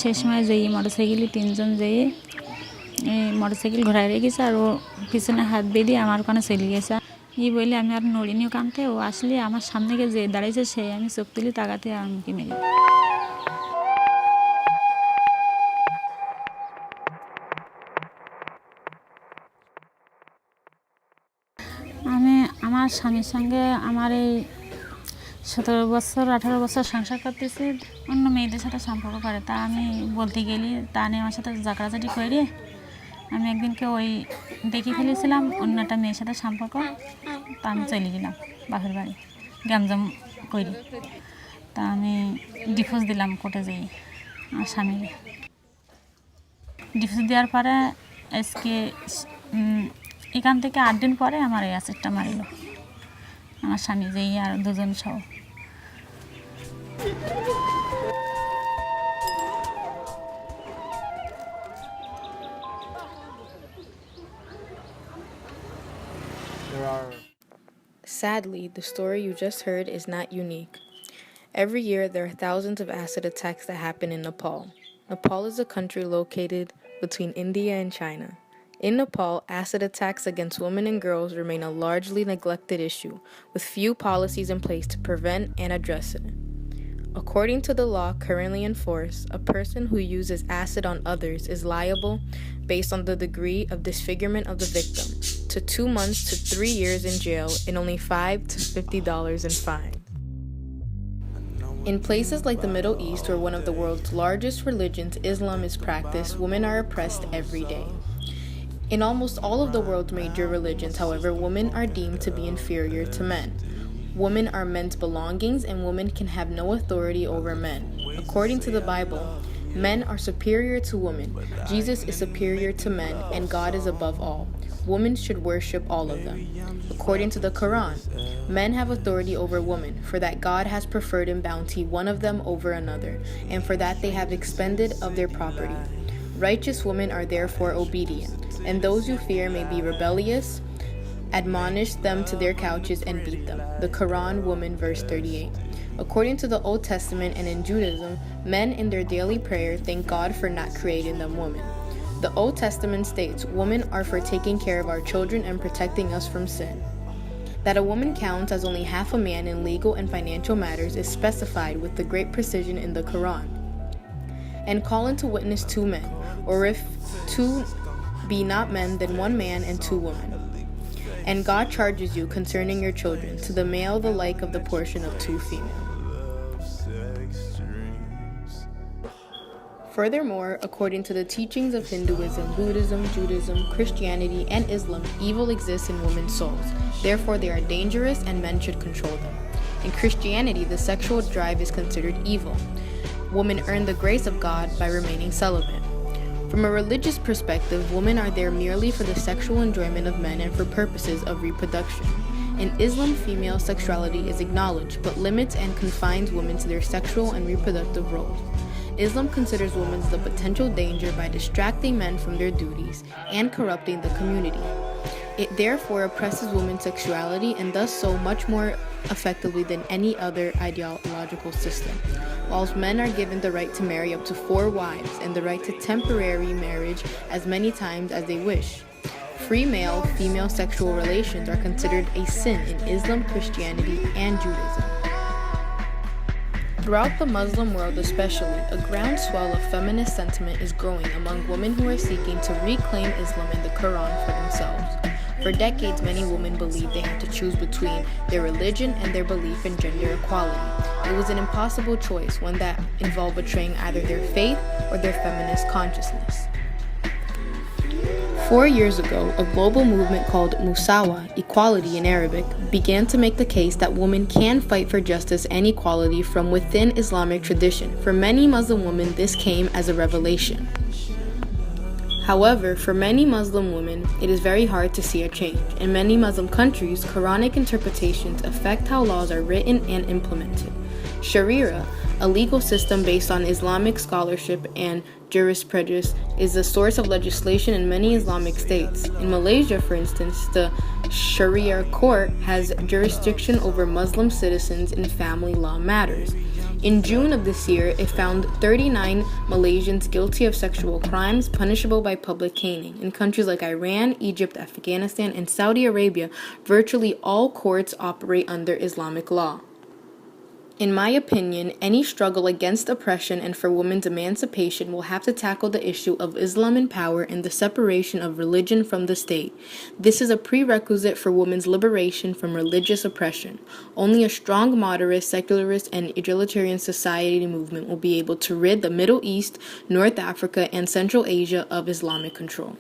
সেই সময় যেই মোটরসাইকেলে 3 জন যেয়ে মোটরসাইকেল ঘোরায় রেখেছে আর ও পিছনে হাত বেঁধে আমার ওখানে চলে গেছে। বলে আমি আর নড়িনি কানতে, ও আসলে আমার সামনে গিয়ে যে দাঁড়িয়েছে সেই আমি চোখ তুলি তাকাতে আমাকে মেরে। আমি আমার স্বামীর সঙ্গে আমার এই 17 বছর 18 বছর সংসার করতেছি, অন্য মেয়েদের সাথে সম্পর্ক করে। তা আমি বলতে গেলি তা নিয়ে আমার সাথে ঝগড়াঝাটি করে আমি একদিনকে ওই দেখে ফেলেছিলাম অন্য একটা মেয়ের সাথে সম্পর্ক। তা আমি চলে গেলাম বাপের বাড়ি গ্যামজাম করি। তা আমি ডিভোর্স দিলাম কোর্টে যাই আমার স্বামীকে। ডিভোর্স দেওয়ার পরে আজকে এখান থেকে 8 দিন পরে আমার এই অ্যাসিডটা মারিল আমার স্বামী যেই আর 2 জন সহ। Sadly, the story you just heard is not unique. Every year, there are thousands of acid attacks that happen in Nepal. Nepal is a country located between India and China. In Nepal, acid attacks against women and girls remain a largely neglected issue, with few policies in place to prevent and address it. According to the law currently in force, a person who uses acid on others is liable, based on the degree of disfigurement of the victim, to 2 months to 3 years in jail and only $5 to $50 in fine. In places like the Middle East, where one of the world's largest religions, Islam, is practiced, women are oppressed every day. In almost all of the world's major religions, however, women are deemed to be inferior to men. Women are men's belongings, and women can have no authority over men. According to the Bible, men are superior to women. Jesus is superior to men, and God is above all. Women should worship all of them. According to the Quran, men have authority over women, for that God has preferred in bounty one of them over another, and for that they have expended of their property. Righteous women are therefore obedient, and those you fear may be rebellious. Admonish them to their couches and beat them. The Quran, Woman, verse 38. According to the Old Testament and in Judaism, men in their daily prayer thank God for not creating them women. The Old Testament states, women are for taking care of our children and protecting us from sin. That a woman counts as only half a man in legal and financial matters is specified with the great precision in the Quran. And call into witness 2 men, or if 2 be not men, then 1 man and 2 women. And God charges you concerning your children, to the male the like of the portion of 2 female. Furthermore, according to the teachings of Hinduism, Buddhism, Judaism, Christianity, and Islam, evil exists in women's souls. Therefore, they are dangerous and men should control them. In Christianity, the sexual drive is considered evil. Women earn the grace of God by remaining celibate. From a religious perspective, women are there merely for the sexual enjoyment of men and for purposes of reproduction. In Islam, female sexuality is acknowledged, but limits and confines women to their sexual and reproductive roles. Islam considers women the potential danger by distracting men from their duties and corrupting the community. It therefore oppresses women's sexuality and does so much more effectively than any other ideological system. Whilst men are given the right to marry up to 4 wives and the right to temporary marriage as many times as they wish. Free male-female sexual relations are considered a sin in Islam, Christianity, and Judaism. Throughout the Muslim world especially, a groundswell of feminist sentiment is growing among women who are seeking to reclaim Islam and the Quran for themselves. For decades, many women believed they had to choose between their religion and their belief in gender equality. It was an impossible choice, one that involved betraying either their faith or their feminist consciousness. 4 years ago, a global movement called Musawa, equality in Arabic, began to make the case that women can fight for justice and equality from within Islamic tradition. For many Muslim women, this came as a revelation. However, for many Muslim women, it is very hard to see a change. In many Muslim countries, Quranic interpretations affect how laws are written and implemented. Sharia, a legal system based on Islamic scholarship and jurisprudence, is the source of legislation in many Islamic states. In Malaysia, for instance, the Sharia court has jurisdiction over Muslim citizens in family law matters. In June of this year, it found 39 Malaysians guilty of sexual crimes punishable by public caning. In countries like Iran, Egypt, Afghanistan, and Saudi Arabia, virtually all courts operate under Islamic law. In my opinion, any struggle against oppression and for women's emancipation will have to tackle the issue of Islam in power and the separation of religion from the state. This is a prerequisite for women's liberation from religious oppression. Only a strong, moderate, secularist, and egalitarian society movement will be able to rid the Middle East, North Africa, and Central Asia of Islamic control.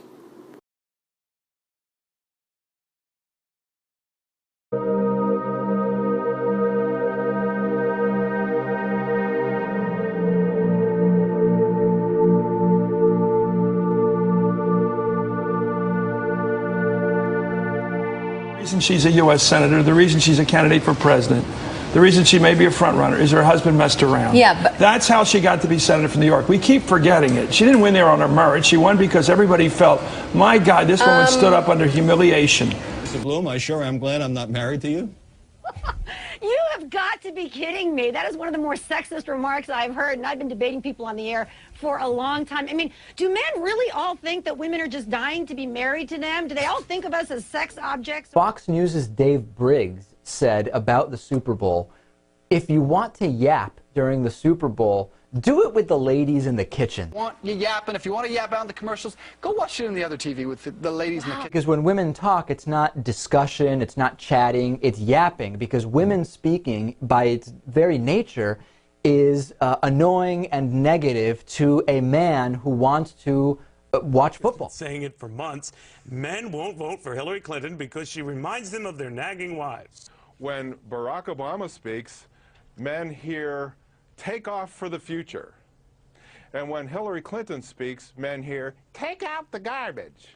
The reason she's a U.S. Senator, the reason she's a candidate for president, the reason she may be a front runner is her husband messed around. Yeah, but that's how she got to be senator from New York. We keep forgetting it. She didn't win there on her merit. She won because everybody felt, my God, this woman stood up under humiliation. Mr. Bloom, I sure am glad I'm not married to you. You have got to be kidding me. That is one of the more sexist remarks I've heard, and I've been debating people on the air for a long time. I mean, do men really all think that women are just dying to be married to them? Do they all think of us as sex objects? Fox News' Dave Briggs said about the Super Bowl, if you want to yap during the Super Bowl, do it with the ladies in the kitchen. You yapping. If you want to yap out in the commercials, go watch it on the other TV with the ladies in the kitchen. Because when women talk, it's not discussion, it's not chatting, it's yapping. Because women speaking, by its very nature, is annoying and negative to a man who wants to watch football. Saying it for months, men won't vote for Hillary Clinton because she reminds them of their nagging wives. When Barack Obama speaks, men hear, take off for the future. And when Hillary Clinton speaks, men hear, take out the garbage.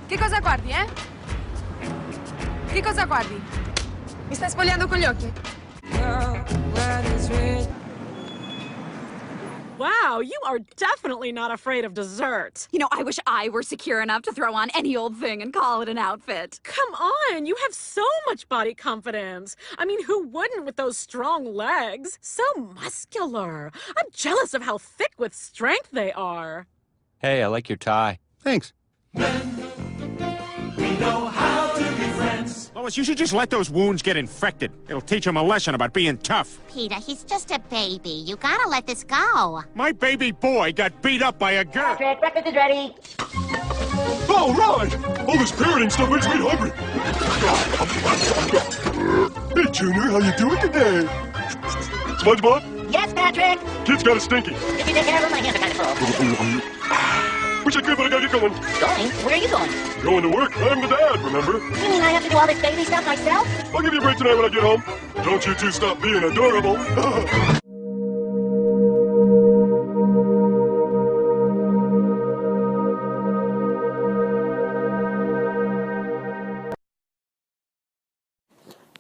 che cosa guardi, eh? Che cosa guardi? Mi stai spogliando con gli occhi? Wow, you are definitely not afraid of dessert. You know, I wish I were secure enough to throw on any old thing and call it an outfit. Come on, you have so much body confidence. I mean, who wouldn't with those strong legs? So muscular. I'm jealous of how thick with strength they are. Hey, I like your tie. Thanks. We know how to be friends. Lois, you should just let those wounds get infected. It'll teach him a lesson about being tough. Peter, he's just a baby. You gotta let this go. My baby boy got beat up by a girl. Patrick, breakfast is ready. All right! All this parenting stuff makes me hungry. Hey, Junior, how you doing today? SpongeBob? Yes, Patrick. Kid's got a stinky. If you take care of him, my hands are kind of full. Wish I could, but I gotta get going. Going? Where are you going? Going to work. I'm the dad, remember? You mean I have to do all this baby stuff myself? I'll give you a break tonight when I get home. Don't you two stop being adorable.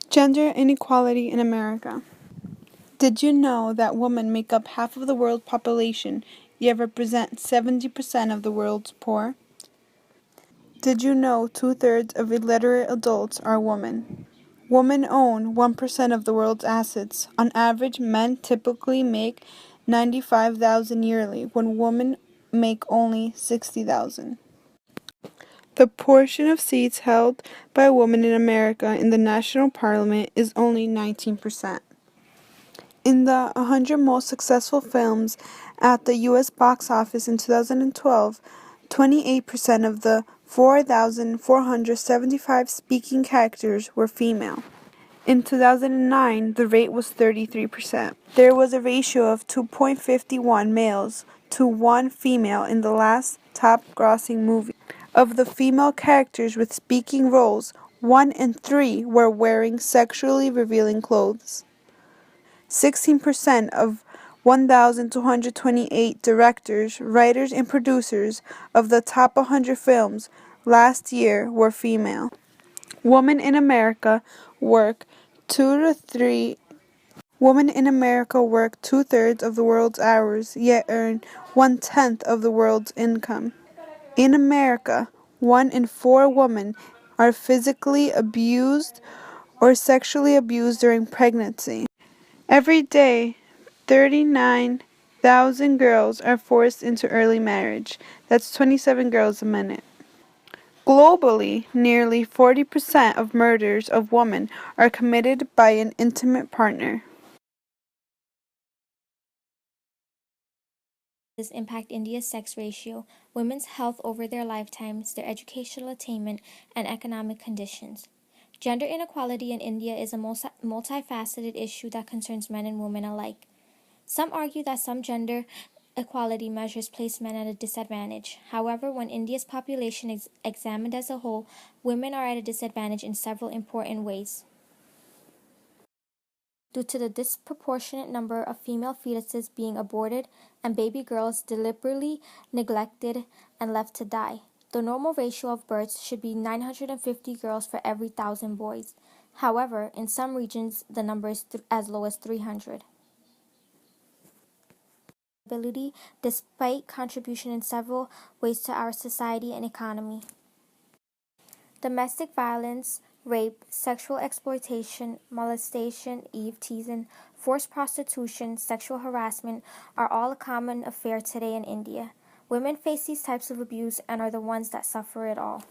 Gender inequality in America. Did you know that women make up half of the world's population, yet represent 70% of the world's poor? Did you know 2/3 of illiterate adults are women? Women own 1% of the world's assets. On average, men typically make $95,000 yearly, when women make only $60,000. The portion of seats held by women in America in the national parliament is only 19%. In the 100 most successful films at the U.S. box office in 2012, 28% of the 4,475 speaking characters were female. In 2009, the rate was 33%. There was a ratio of 2.51 males to 1 female in the last top-grossing movie. Of the female characters with speaking roles, 1 in 3 were wearing sexually revealing clothes. 16% of 1,228 directors, writers, and producers of the top 100 films last year were female. Women in America work 2-3 Women in America work 2/3 of the world's hours, yet earn 1/10 of the world's income. In America, 1 in 4 women are physically abused or sexually abused during pregnancy. Every day, 39,000 girls are forced into early marriage. That's 27 girls a minute. Globally, nearly 40% of murders of women are committed by an intimate partner. Impact India's sex ratio, women's health over their lifetimes, their educational attainment, and economic conditions. Gender inequality in India is a multifaceted issue that concerns men and women alike. Some argue that some gender equality measures place men at a disadvantage. However, when India's population is examined as a whole, women are at a disadvantage in several important ways. Due to the disproportionate number of female fetuses being aborted and baby girls deliberately neglected and left to die. The normal ratio of births should be 950 girls for every 1,000 boys. However, in some regions, the number is as low as 300. Despite contribution in several ways to our society and economy. Domestic violence, rape, sexual exploitation, molestation, teasing, forced prostitution, sexual harassment are all a common affair today in India. Women face these types of abuse and are the ones that suffer it all.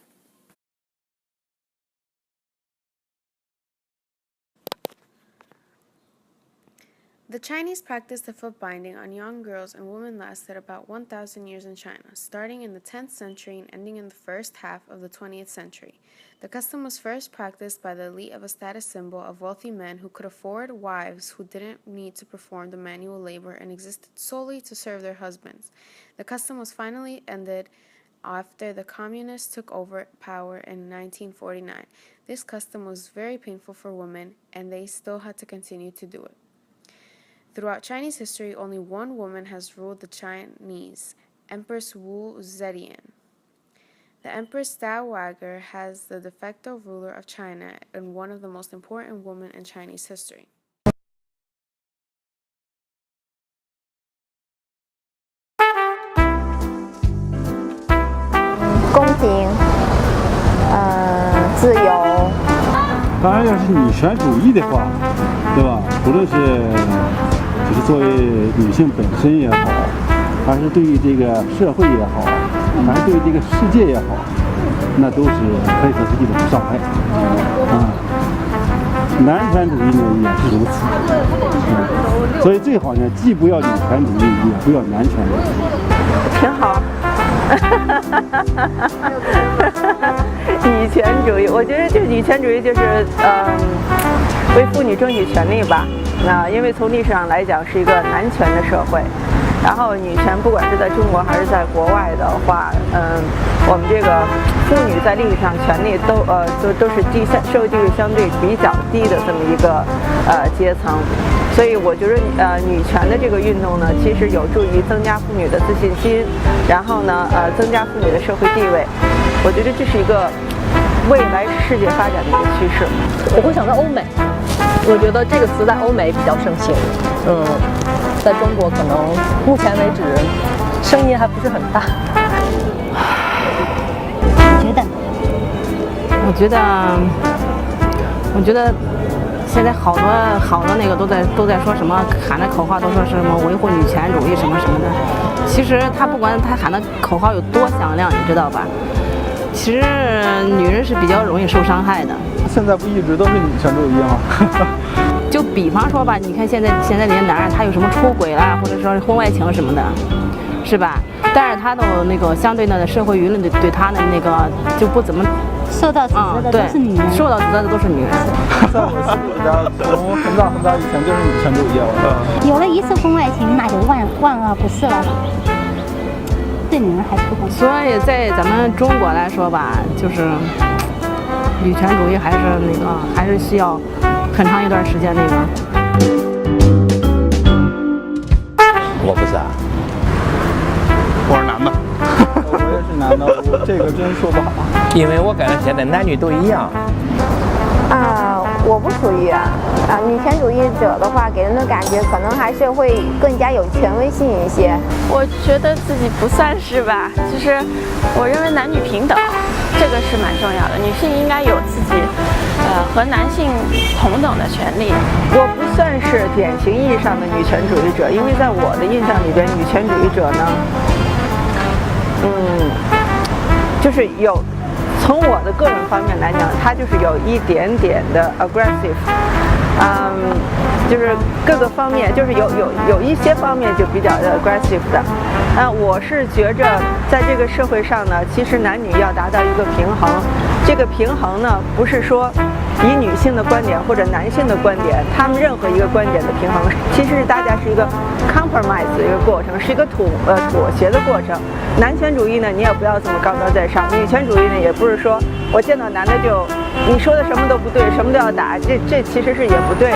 The Chinese practice of foot binding on young girls and women lasted about 1,000 years in China, starting in the 10th century and ending in the first half of the 20th century. The custom was first practiced by the elite of a status symbol of wealthy men who could afford wives who didn't need to perform the manual labor and existed solely to serve their husbands. The custom was finally ended after the communists took over power in 1949. This custom was very painful for women, and they still had to continue to do it. Throughout Chinese history, only one woman has ruled the Chinese, Empress Wu Zetian. The Empress Dowager has the de facto ruler of China and one of the most important women in Chinese history.要是女权主义的话，对吧？无论是就是作为女性本身也好，还是对于这个社会也好，还是对于这个世界也好，那都是可以说是一种伤害。男权主义呢也是如此。所以最好呢，既不要女权主义，也不要男权主义。挺好。女权主义，我觉得这女权主义就是为妇女争取权利吧。因为从历史上来讲是一个男权的社会，然后女权不管是在中国还是在国外的话，我们这个妇女在历史上权利都是社会地位相对比较低的这么一个阶层。所以我觉得女权的这个运动呢，其实有助于增加妇女的自信心，然后呢增加妇女的社会地位。我觉得这是一个未来世界发展的一个趋势。我会想到欧美，我觉得这个词在欧美比较盛行。在中国可能目前为止声音还不是很大。我觉得现在好多那个都在说什么，喊的口号都说是什么维护女权主义什么什么的。其实他不管他喊的口号有多响亮，你知道吧？其实女人是比较容易受伤害的。现在不一直都是女权主义吗？就比方说吧，你看现在这些男人他有什么出轨啦，或者说是婚外情什么的，是吧？但是他的那个相对的社会舆论对他的那个就不怎么受到指责的都是女人，受到指责的都是女人。在我心里边，从很早以前就是女权主义了。有了一次婚外情，那就万恶不赦了。对女人还是不公平。所以在咱们中国来说吧，就是女权主义还是需要很长一段时间那个。我不是啊，我是男的。我也是男难的，我这个真说不好。因为我感觉现在男女都一样。我不属于女权主义者的话，给人的感觉可能还是会更加有权威性一些。我觉得自己不算是吧，就是我认为男女平等，这个是蛮重要的，女性应该有自己和男性同等的权利。我不算是典型意义上的女权主义者，因为在我的印象里边，女权主义者呢，就是有。从我的个人方面来讲，他就是有一点点的 aggressive， 就是各个方面，就是有一些方面就比较的 aggressive 的。我是觉着在这个社会上呢，其实男女要达到一个平衡。这个平衡呢，不是说以女性的观点或者男性的观点，他们任何一个观点的平衡，其实是大家是一个 compromise 的一个过程，是一个妥协的过程。男权主义呢，你也不要这么高高在上；女权主义呢，也不是说我见到男的就你说的什么都不对，什么都要打，这其实是也不对。